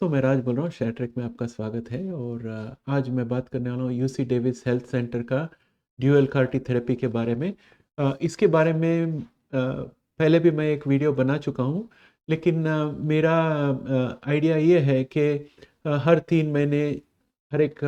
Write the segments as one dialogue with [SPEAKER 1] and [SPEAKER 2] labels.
[SPEAKER 1] दोस्तों, मैं राज बोल रहा हूँ। शेयर ट्रैक में आपका स्वागत है। और आज मैं बात करने वाला हूँ यूसी डेविस हेल्थ सेंटर का ड्यूअल कार्टी थेरेपी के बारे में। इसके बारे में पहले भी मैं एक वीडियो बना चुका हूँ, लेकिन मेरा आइडिया ये है कि हर 3 महीने हर एक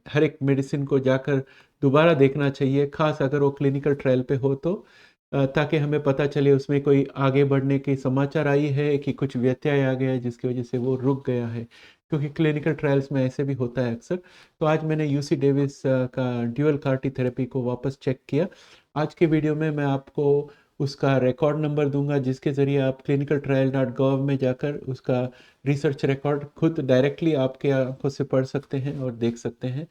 [SPEAKER 1] हर एक मेडिसिन को जाकर दोबारा देखना चाहिए, ख़ास अगर वो क्लिनिकल ट्रायल पे हो तो, ताकि हमें पता चले उसमें कोई आगे बढ़ने की समाचार आई है कि कुछ व्यत्यय आ गया है जिसकी वजह से वो रुक गया है, क्योंकि क्लिनिकल ट्रायल्स में ऐसे भी होता है अक्सर। तो आज मैंने यूसी डेविस का ड्यूअल कार्टी थेरेपी को वापस चेक किया। आज के वीडियो में मैं आपको उसका रिकॉर्ड नंबर दूंगा, जिसके ज़रिए आप clinicaltrial.gov में जाकर उसका रिसर्च रिकॉर्ड खुद डायरेक्टली आपके आंखों से पढ़ सकते हैं और देख सकते हैं,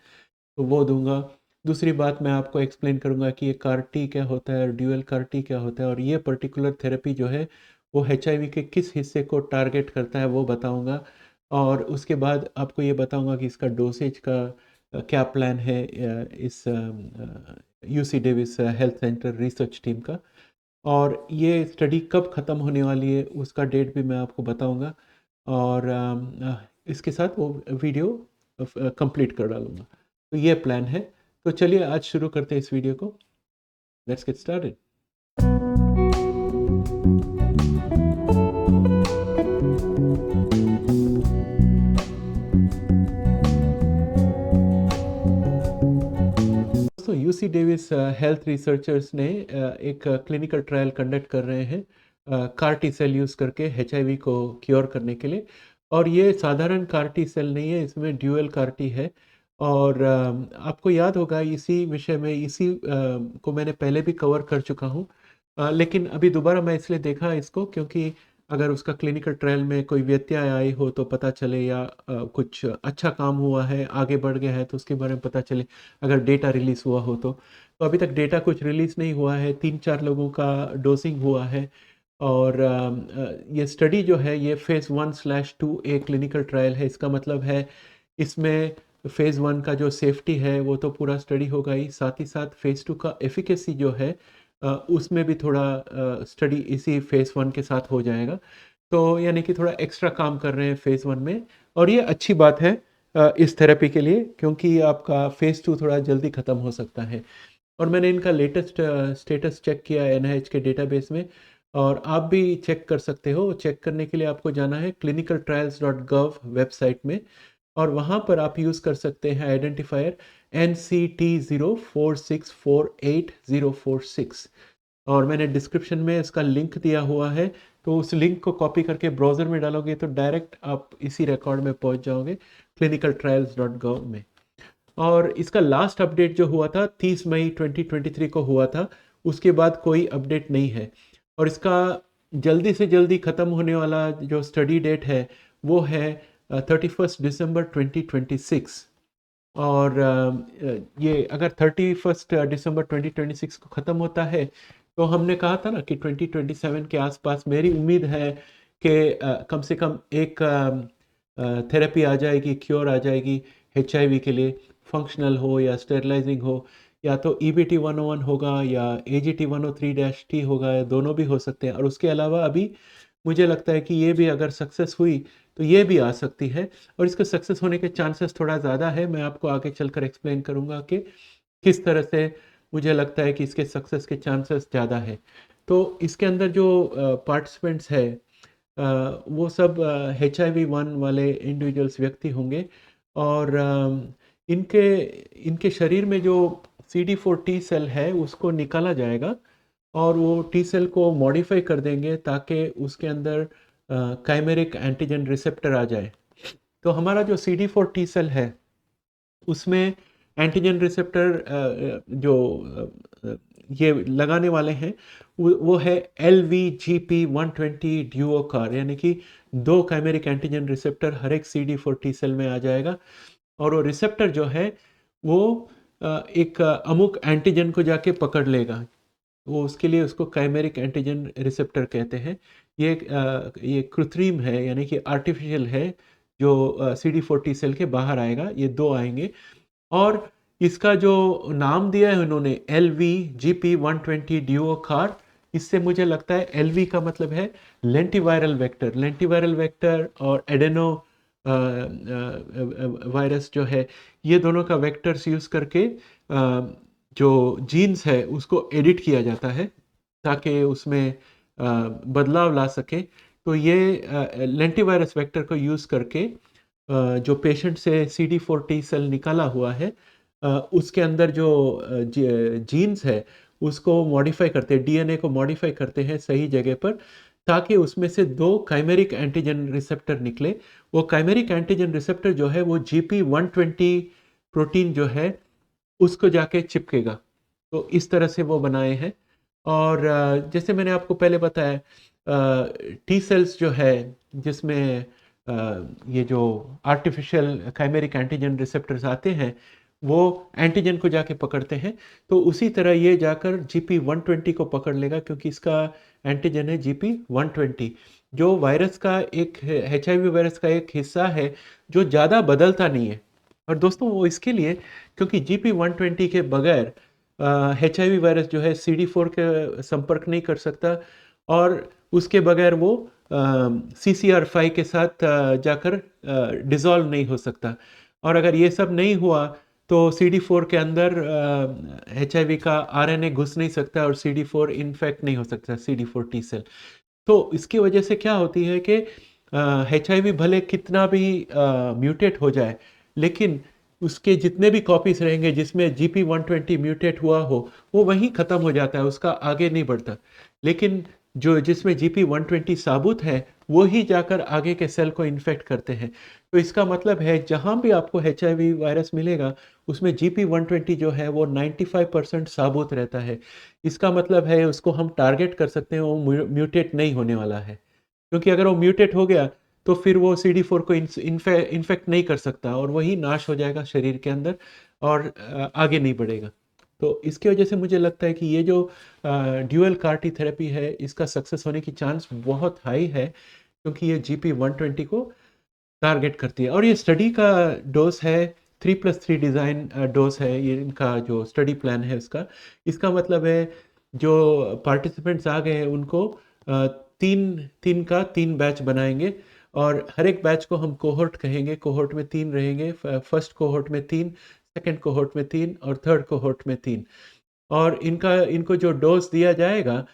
[SPEAKER 1] तो वो दूंगा। दूसरी बात, मैं आपको एक्सप्लेन करूंगा कि ये कार-टी क्या होता है और ड्यूअल कार-टी क्या होता है, और ये पर्टिकुलर थेरेपी जो है वो एचआईवी के किस हिस्से को टारगेट करता है वो बताऊंगा। और उसके बाद आपको ये बताऊंगा कि इसका डोसेज का क्या प्लान है इस UC Davis health centre research team का। और ये स्टडी कब ख़त्म होने वाली है उसका डेट भी मैं आपको बताऊंगा। और इसके साथ वो वीडियो कंप्लीट कर डालूंगा। तो ये प्लान है। तो चलिए आज शुरू करते हैं इस वीडियो को। Let's get started. दोस्तों, यूसी डेविस हेल्थ रिसर्चर्स ने एक क्लिनिकल ट्रायल कंडक्ट कर रहे हैं कार टी सेल यूज़ करके एचआईवी को क्योर करने के लिए। और ये साधारण कार टी सेल नहीं है, इसमें ड्यूअल कार टी है। और आपको याद होगा इसी विषय में को मैंने पहले भी कवर कर चुका हूँ। लेकिन अभी दोबारा मैं इसलिए देखा इसको क्योंकि अगर उसका क्लिनिकल ट्रायल में कोई व्यत्यय आई हो तो पता चले, या कुछ अच्छा काम हुआ है, आगे बढ़ गया है तो उसके बारे में पता चले, अगर डेटा रिलीज़ हुआ हो तो अभी तक डेटा कुछ रिलीज़ नहीं हुआ है। 3-4 लोगों का डोसिंग हुआ है। और ये स्टडी जो है ये फ़ेज़ 1/2 क्लिनिकल ट्रायल है। इसका मतलब है इसमें फ़ेज़ 1 का जो सेफ्टी है वो तो पूरा स्टडी होगा ही, साथ ही साथ फ़ेज़ 2 का एफ़िकेसी जो है उसमें भी थोड़ा स्टडी इसी फ़ेज़ 1 के साथ हो जाएगा। तो यानी कि थोड़ा एक्स्ट्रा काम कर रहे हैं फ़ेज़ 1 में। और ये अच्छी बात है इस थेरेपी के लिए, क्योंकि आपका फ़ेज़ 2 थोड़ा जल्दी ख़त्म हो सकता है। और मैंने इनका लेटेस्ट स्टेटस चेक किया एनआईएच के डेटाबेस में, और आप भी चेक कर सकते हो। चेक करने के लिए आपको जाना है clinicaltrials.gov वेबसाइट में, और वहाँ पर आप यूज़ कर सकते हैं आइडेंटिफायर NCT04648046। और मैंने डिस्क्रिप्शन में इसका लिंक दिया हुआ है, तो उस लिंक को कॉपी करके ब्राउज़र में डालोगे तो डायरेक्ट आप इसी रिकॉर्ड में पहुँच जाओगे clinicaltrials.gov में। और इसका लास्ट अपडेट जो हुआ था 30 मई 2023 को हुआ था, उसके बाद कोई अपडेट नहीं है। और इसका जल्दी से जल्दी ख़त्म होने वाला जो स्टडी डेट है वो है 31 दिसंबर 2026। और ये अगर 31 दिसंबर 2026 को ख़त्म होता है तो हमने कहा था ना कि 2027 के आसपास मेरी उम्मीद है कि कम से कम एक थेरेपी आ जाएगी, क्योर आ जाएगी एचआईवी के लिए, फंक्शनल हो या स्टेरलाइजिंग हो, या तो ईबीटी 101 होगा या एजीटी 103-टी होगा, या दोनों भी हो सकते हैं। और उसके अलावा अभी मुझे लगता है कि ये भी अगर सक्सेस हुई तो ये भी आ सकती है, और इसके सक्सेस होने के चांसेस थोड़ा ज़्यादा है। मैं आपको आगे चलकर एक्सप्लेन करूँगा कि किस तरह से मुझे लगता है कि इसके सक्सेस के चांसेस ज़्यादा है। तो इसके अंदर जो पार्टिसिपेंट्स है वो सब HIV-1 वाले इंडिविजुअल्स व्यक्ति होंगे। और इनके इनके शरीर में जो CD4 टी सेल है उसको निकाला जाएगा, और वो टी सेल को मॉडिफाई कर देंगे ताकि उसके अंदर काइमेरिक एंटीजन रिसेप्टर आ जाए। तो हमारा जो CD4 टी सेल है उसमें एंटीजन रिसेप्टर जो ये लगाने वाले हैं वो है LVGP120 ड्यूओ कार, यानी कि 2 काइमेरिक एंटीजन रिसेप्टर हर एक CD4 टी सेल में आ जाएगा। और वो रिसेप्टर जो है वो एक अमुक एंटीजन को जाके पकड़ लेगा। वो उसके लिए उसको काइमेरिक एंटीजन रिसेप्टर कहते हैं। ये कृत्रिम है, यानी कि आर्टिफिशियल है, जो CD4 टी सेल के बाहर आएगा। ये 2 आएंगे। और इसका जो नाम दिया है उन्होंने LVGP120 ड्यूओ कार, इससे मुझे लगता है एलवी का मतलब है लेंटिवायरल वेक्टर और एडेनो वायरस जो है, ये दोनों का वेक्टर्स यूज़ करके जो जीन्स है उसको एडिट किया जाता है ताकि उसमें बदलाव ला सके। तो ये लेंटिवायरस वेक्टर को यूज़ करके जो पेशेंट से CD4 टी सेल निकाला हुआ है उसके अंदर जो जीन्स है उसको मॉडिफाई करते हैं, डीएनए को मॉडिफाई करते हैं सही जगह पर, ताकि उसमें से 2 काइमेरिक एंटीजन रिसेप्टर निकले। वो काइमेरिक एंटीजन रिसेप्टर जो है वो GP120 प्रोटीन जो है उसको जाके चिपकेगा। तो इस तरह से वो बनाए हैं। और जैसे मैंने आपको पहले बताया टी सेल्स जो है जिसमें ये जो आर्टिफिशियल काइमेरिक एंटीजन रिसेप्टर्स आते हैं वो एंटीजन को जाके पकड़ते हैं। तो उसी तरह ये जाकर GP120 को पकड़ लेगा क्योंकि इसका एंटीजन है GP120, जो वायरस का एक HIV वायरस का एक हिस्सा है जो ज़्यादा बदलता नहीं है। और दोस्तों वो इसके लिए क्योंकि GP120 के बगैर HIV वायरस जो है CD4 के संपर्क नहीं कर सकता और उसके बगैर वो CCR5 के साथ जाकर डिज़ोल्व नहीं हो सकता। और अगर ये सब नहीं हुआ तो CD4 के अंदर HIV का RNA घुस नहीं सकता और CD4 इन्फेक्ट नहीं हो सकता, CD4 टी सेल। तो इसकी वजह से क्या होती है कि HIV भले कितना भी म्यूटेट हो जाए, लेकिन उसके जितने भी कॉपीज रहेंगे जिसमें GP120 म्यूटेट हुआ हो वो वहीं ख़त्म हो जाता है, उसका आगे नहीं बढ़ता। लेकिन जो जिसमें GP120 साबुत है वो ही जाकर आगे के सेल को इन्फेक्ट करते हैं। तो इसका मतलब है जहाँ भी आपको HIV वायरस मिलेगा उसमें GP120 जो है वो 95% साबुत रहता है। इसका मतलब है उसको हम टारगेट कर सकते हैं, वो म्यूटेट नहीं होने वाला है। क्योंकि अगर वो म्यूटेट हो गया तो फिर वो CD4 को इन्फेक्ट नहीं कर सकता और वही नाश हो जाएगा शरीर के अंदर और आगे नहीं बढ़ेगा। तो इसकी वजह से मुझे लगता है कि ये जो ड्यूअल CAR-T थेरेपी है इसका सक्सेस होने की चांस बहुत हाई है क्योंकि ये GP120 को टारगेट करती है। और ये स्टडी का डोज है 3+3 डिज़ाइन डोज है, ये इनका जो स्टडी प्लान है उसका। इसका मतलब है जो पार्टिसिपेंट्स आ गए हैं उनको तीन का 3 बैच बनाएंगे और हर एक बैच को हम कोहोर्ट कहेंगे। कोहोर्ट में 3 रहेंगे, फर्स्ट कोहोर्ट में 3, सेकंड कोहोर्ट में 3 और थर्ड कोहोर्ट में 3। और इनको जो डोज दिया जाएगा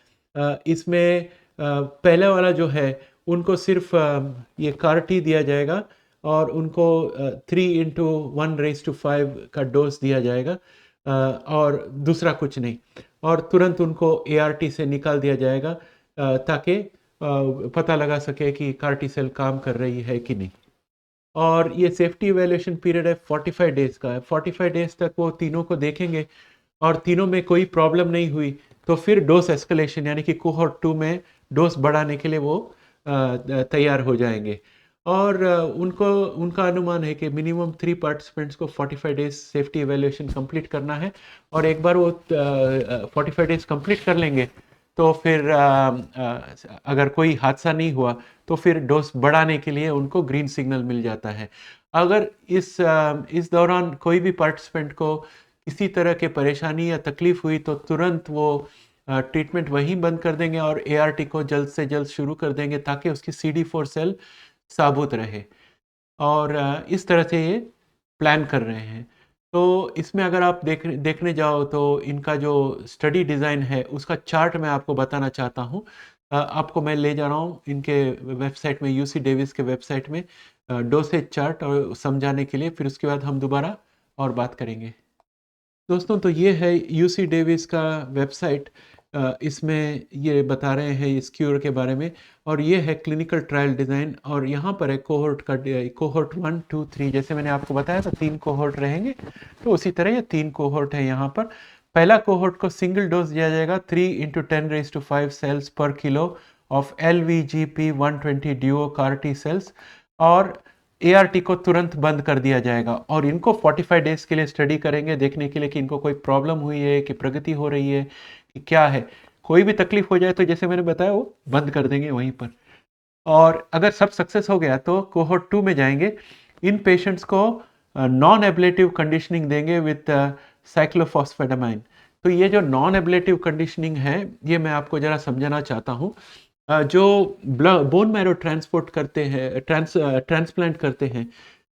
[SPEAKER 1] इसमें पहले वाला जो है उनको सिर्फ ये CAR-T दिया जाएगा और उनको 3×10⁵ का डोज दिया जाएगा और दूसरा कुछ नहीं। और तुरंत उनको ART से निकाल दिया जाएगा ताकि पता लगा सके कि CAR-T सेल काम कर रही है कि नहीं। और ये सेफ्टी इवैल्यूएशन पीरियड है 45 डेज़ का है। 45 डेज़ तक वो तीनों को देखेंगे और तीनों में कोई प्रॉब्लम नहीं हुई तो फिर डोज एस्केलेशन यानी कि कोहोर्ट 2 में डोज बढ़ाने के लिए वो तैयार हो जाएंगे। और उनका अनुमान है कि मिनिमम 3 पार्टिसिपेंट्स को 45 डेज सेफ्टी इवैल्यूएशन कंप्लीट करना है और एक बार वो 45 डेज कंप्लीट कर लेंगे तो फिर अगर कोई हादसा नहीं हुआ तो फिर डोज बढ़ाने के लिए उनको ग्रीन सिग्नल मिल जाता है। अगर इस दौरान कोई भी पार्टिसिपेंट को किसी तरह के परेशानी या तकलीफ हुई तो तुरंत वो ट्रीटमेंट वहीं बंद कर देंगे और ART को जल्द से जल्द शुरू कर देंगे ताकि उसकी CD4 सेल साबुत रहे। और इस तरह से ये प्लान कर रहे हैं। तो इसमें अगर आप देखने जाओ तो इनका जो स्टडी डिज़ाइन है उसका चार्ट मैं आपको बताना चाहता हूँ। आपको मैं ले जा रहा हूँ इनके वेबसाइट में, UC डेविस के वेबसाइट में डोसेज चार्ट और समझाने के लिए, फिर उसके बाद हम दोबारा और बात करेंगे। दोस्तों तो ये है UC डेविस का वेबसाइट। इसमें ये बता रहे हैं इस क्यूर के बारे में और ये है क्लिनिकल ट्रायल डिज़ाइन और यहाँ पर है कोहोर्ट 1, 2, 3 जैसे मैंने आपको बताया था 3 कोहोर्ट रहेंगे तो उसी तरह ये 3 कोहोर्ट है यहाँ पर। पहला कोहोर्ट को सिंगल डोज दिया जाएगा 3×10⁵ सेल्स पर kilo of LVGP120 duo CAR-T cells और ART को तुरंत बंद कर दिया जाएगा और इनको 45 डेज के लिए स्टडी करेंगे देखने के लिए कि इनको कोई प्रॉब्लम हुई है कि प्रगति हो रही है कि क्या है। कोई भी तकलीफ हो जाए तो जैसे मैंने बताया वो बंद कर देंगे वहीं पर। और अगर सब सक्सेस हो गया तो कोहोर्ट 2 में जाएंगे। इन पेशेंट्स को नॉन एब्लेटिव कंडीशनिंग देंगे विद साइक्लोफॉस्फेटामाइन। तो ये जो नॉन एब्लेटिव कंडीशनिंग है, ये मैं आपको ज़रा समझाना चाहता हूँ। जो बोन मैरो ट्रांसपोर्ट करते हैं, ट्रांसप्लांट करते हैं,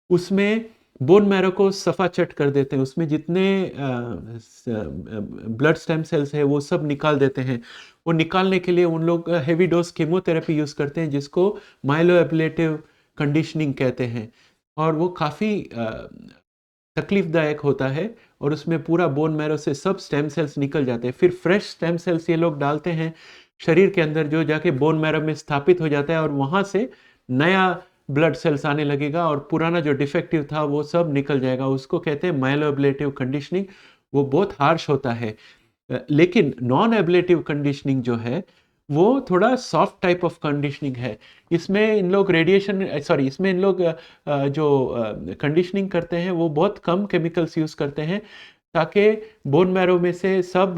[SPEAKER 1] उसमें बोन मैरो को सफाचट कर देते हैं, उसमें जितने ब्लड स्टेम सेल्स है वो सब निकाल देते हैं। वो निकालने के लिए उन लोग हेवी डोज कीमोथेरेपी यूज़ करते हैं, जिसको माइलोएब्लेटिव कंडीशनिंग कहते हैं, और वो काफ़ी तकलीफदायक होता है, और उसमें पूरा बोन मैरो से सब स्टेम सेल्स निकल जाते हैं। फिर फ्रेश स्टेम सेल्स ये लोग डालते हैं शरीर के अंदर, जो जाके बोन मैरो में स्थापित हो जाता है, और वहाँ से नया ब्लड सेल्स आने लगेगा, और पुराना जो डिफेक्टिव था वो सब निकल जाएगा। उसको कहते हैं माइलोएब्लेटिव कंडीशनिंग। वो बहुत हार्श होता है। लेकिन नॉन एब्लेटिव कंडीशनिंग जो है, वो थोड़ा सॉफ्ट टाइप ऑफ कंडीशनिंग है। इसमें इन लोग इसमें इन लोग जो कंडीशनिंग करते हैं वो बहुत कम केमिकल्स यूज़ करते हैं, ताकि बोन मैरो में से सब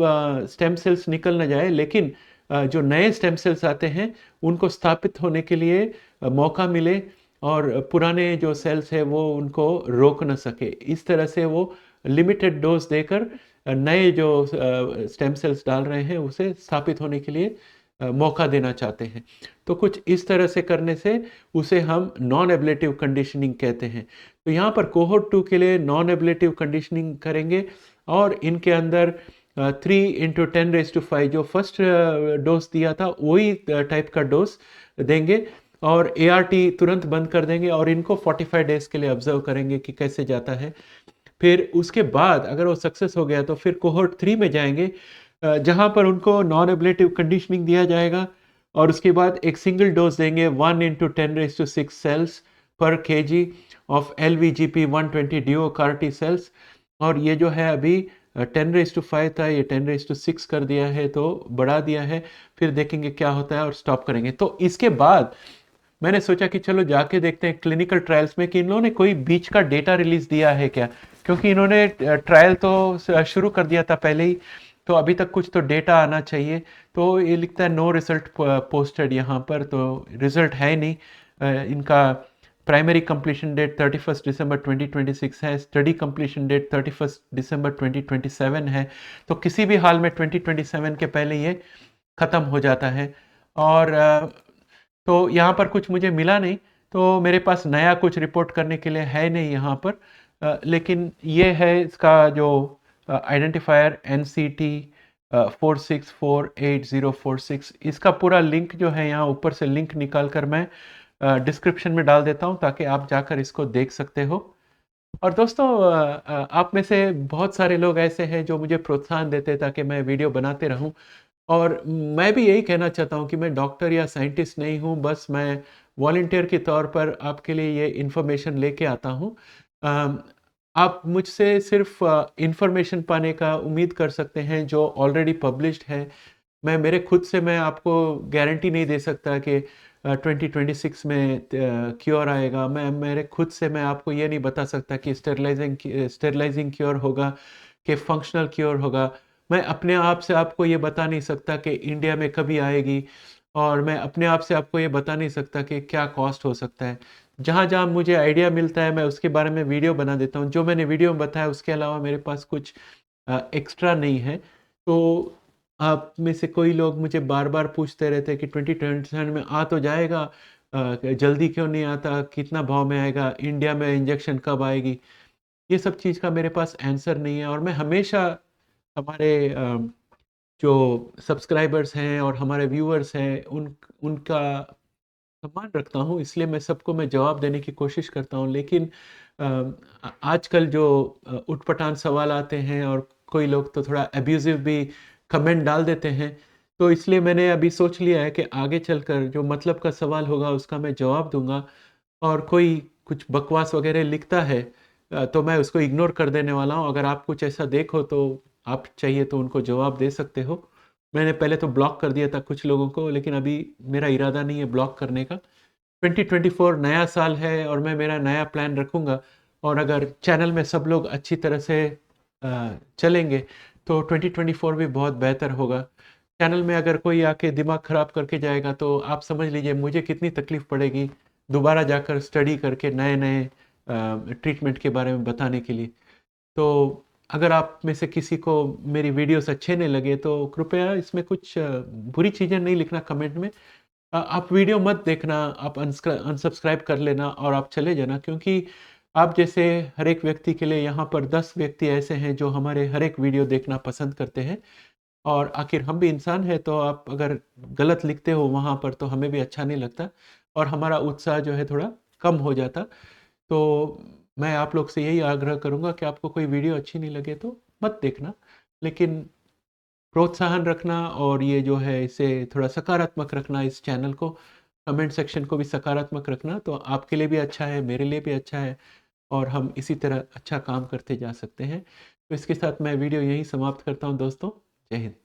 [SPEAKER 1] स्टेम सेल्स निकल ना जाए, लेकिन जो नए स्टेम सेल्स आते हैं उनको स्थापित होने के लिए मौका मिले, और पुराने जो सेल्स है वो उनको रोक ना सके। इस तरह से वो लिमिटेड डोज देकर नए जो स्टेम सेल्स डाल रहे हैं उसे स्थापित होने के लिए मौका देना चाहते हैं। तो कुछ इस तरह से करने से उसे हम नॉन एब्लेटिव कंडीशनिंग कहते हैं। तो यहाँ पर कोहोर्ट 2 के लिए नॉन एब्लेटिव कंडीशनिंग करेंगे, और इनके अंदर 3 × 10⁵ जो फर्स्ट डोज दिया था वही टाइप का डोज देंगे, और ART तुरंत बंद कर देंगे, और इनको 45 डेज के लिए ऑब्जर्व करेंगे कि कैसे जाता है। फिर उसके बाद अगर वो सक्सेस हो गया तो फिर कोहोर्ट 3 में जाएंगे, जहां पर उनको नॉन एब्लेटिव कंडीशनिंग दिया जाएगा, और उसके बाद एक सिंगल डोज देंगे 1 × 10⁶ सेल्स पर kg of LVGP 120 duo CAR-T cells. और ये जो है अभी 10⁵ था, ये 10⁶ कर दिया है, तो बढ़ा दिया है। फिर देखेंगे क्या होता है और स्टॉप करेंगे। तो इसके बाद मैंने सोचा कि चलो जाके देखते हैं क्लिनिकल ट्रायल्स में कि इन लोगों ने कोई बीच का डेटा रिलीज दिया है क्या, क्योंकि इन्होंने ट्रायल तो शुरू कर दिया था पहले ही, तो अभी तक कुछ तो डेटा आना चाहिए। तो ये लिखता है नो रिजल्ट पोस्टेड यहाँ पर, तो रिजल्ट है नहीं। इनका प्राइमरी कंप्लीशन डेट 31 दिसंबर 2026 है, स्टडी कंप्लीशन डेट 31 दिसंबर 2027 है। तो किसी भी हाल में 2027 के पहले ये ख़त्म हो जाता है। और तो यहाँ पर कुछ मुझे मिला नहीं, तो मेरे पास नया कुछ रिपोर्ट करने के लिए है नहीं यहाँ पर। लेकिन ये है इसका जो आइडेंटिफायर NCT 4648046, इसका पूरा लिंक जो है यहाँ ऊपर से लिंक निकाल कर मैं डिस्क्रिप्शन में डाल देता हूँ, ताकि आप जाकर इसको देख सकते हो। और दोस्तों, आप में से बहुत सारे लोग ऐसे हैं जो मुझे प्रोत्साहन देते ताकि मैं वीडियो बनाते रहूं, और मैं भी यही कहना चाहता हूं कि मैं डॉक्टर या साइंटिस्ट नहीं हूं, बस मैं वॉलंटियर के तौर पर आपके लिए ये इन्फॉर्मेशन लेके आता हूं। आप मुझसे सिर्फ इन्फॉर्मेशन पाने का उम्मीद कर सकते हैं जो ऑलरेडी पब्लिश्ड है। मेरे खुद से मैं आपको गारंटी नहीं दे सकता कि 2026 में क्योर आएगा। मेरे खुद से मैं आपको ये नहीं बता सकता कि स्टेरलाइजिंग क्योर होगा, कि फंक्शनल क्योर होगा। मैं अपने आप से आपको ये बता नहीं सकता कि इंडिया में कभी आएगी, और मैं अपने आप से आपको ये बता नहीं सकता कि क्या कॉस्ट हो सकता है। जहाँ जहाँ मुझे आइडिया मिलता है मैं उसके बारे में वीडियो बना देता हूँ। जो मैंने वीडियो में बताया उसके अलावा मेरे पास कुछ एक्स्ट्रा नहीं है। तो आप में से कोई लोग मुझे बार बार पूछते रहते हैं कि 2027 में आ तो जाएगा, जल्दी क्यों नहीं आता, कितना भाव में आएगा, इंडिया में इंजेक्शन कब आएगी। ये सब चीज़ का मेरे पास आंसर नहीं है, और मैं हमेशा हमारे जो सब्सक्राइबर्स हैं और हमारे व्यूअर्स हैं उनका सम्मान रखता हूँ, इसलिए मैं सबको जवाब देने की कोशिश करता हूँ। लेकिन आजकल जो उटपटांग सवाल आते हैं, और कोई लोग तो थोड़ा अब्यूज़िव भी कमेंट डाल देते हैं, तो इसलिए मैंने अभी सोच लिया है कि आगे चलकर जो मतलब का सवाल होगा उसका मैं जवाब दूँगा, और कोई कुछ बकवास वगैरह लिखता है तो मैं उसको इग्नोर कर देने वाला हूँ। अगर आप कुछ ऐसा देखो तो आप चाहिए तो उनको जवाब दे सकते हो। मैंने पहले तो ब्लॉक कर दिया था कुछ लोगों को, लेकिन अभी मेरा इरादा नहीं है ब्लॉक करने का। 2024 नया साल है, और मैं मेरा नया प्लान रखूँगा, और अगर चैनल में सब लोग अच्छी तरह से चलेंगे तो 2024 भी बहुत बेहतर होगा। चैनल में अगर कोई आके दिमाग ख़राब करके जाएगा तो आप समझ लीजिए मुझे कितनी तकलीफ़ पड़ेगी दोबारा जाकर स्टडी करके नए-नए ट्रीटमेंट के बारे में बताने के लिए। तो अगर आप में से किसी को मेरी वीडियोस अच्छे नहीं लगे तो कृपया इसमें कुछ बुरी चीज़ें नहीं लिखना कमेंट में। आप वीडियो मत देखना, आप अनसब्सक्राइब कर लेना और आप चले जाना, क्योंकि आप जैसे हर एक व्यक्ति के लिए यहाँ पर 10 व्यक्ति ऐसे हैं जो हमारे हर एक वीडियो देखना पसंद करते हैं। और आखिर हम भी इंसान हैं, तो आप अगर गलत लिखते हो वहाँ पर तो हमें भी अच्छा नहीं लगता और हमारा उत्साह जो है थोड़ा कम हो जाता। तो मैं आप लोग से यही आग्रह करूँगा कि आपको कोई वीडियो अच्छी नहीं लगे तो मत देखना, लेकिन प्रोत्साहन रखना और ये जो है इसे थोड़ा सकारात्मक रखना, इस चैनल को, कमेंट सेक्शन को भी सकारात्मक रखना, तो आपके लिए भी अच्छा है, मेरे लिए भी अच्छा है और हम इसी तरह अच्छा काम करते जा सकते हैं। तो इसके साथ मैं वीडियो यहीं समाप्त करता हूँ दोस्तों। जय हिंद।